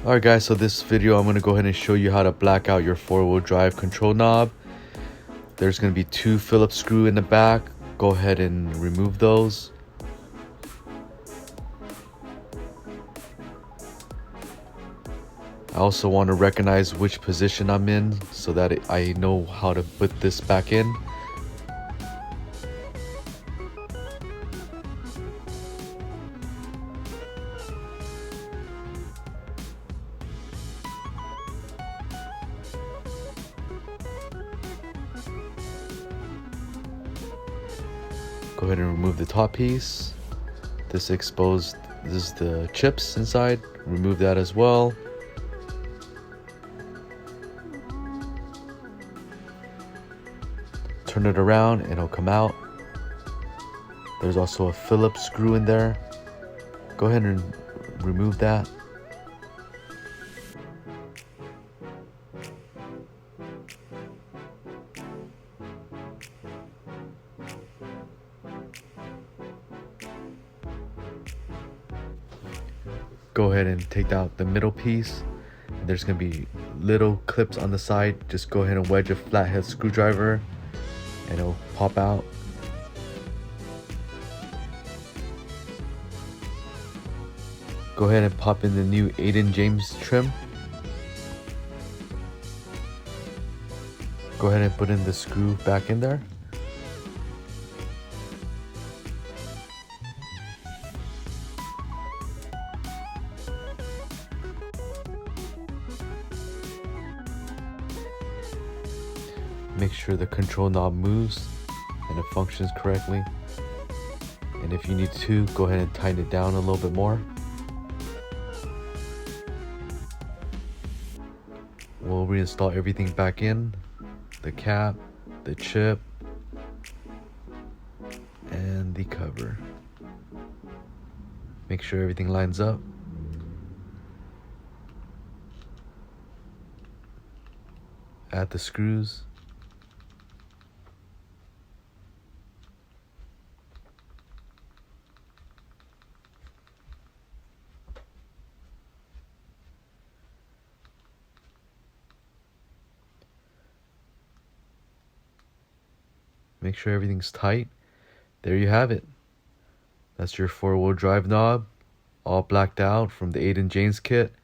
Alright guys, so this video I'm going to go ahead and show you how to black out your 4-wheel drive control knob. There's going to be 2 Phillips screws in the back. Go ahead and remove those. I also want to recognize which position I'm in so that I know how to put this back in. Go ahead and remove the top piece. This is the chips inside. Remove that as well. Turn it around and it'll come out. There's also a Phillips screw in there. Go ahead and remove that. Go ahead and take out the middle piece. There's going to be little clips on the side. Just go ahead and wedge a flathead screwdriver and it'll pop out. Go ahead and pop in the new Aiden James trim. Go ahead and put in the screw back in there. Make sure the control knob moves and it functions correctly. And if you need to, go ahead and tighten it down a little bit more. We'll reinstall everything back in. The cap, the chip, and the cover. Make sure everything lines up. Add the screws. Make sure everything's tight. There you have it. That's your 4-wheel drive knob, all blacked out from the Aiden James kit.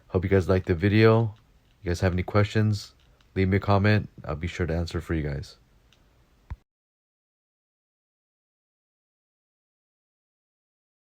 Hope you guys liked the video. You guys have any questions, leave me a comment. I'll be sure to answer for you guys.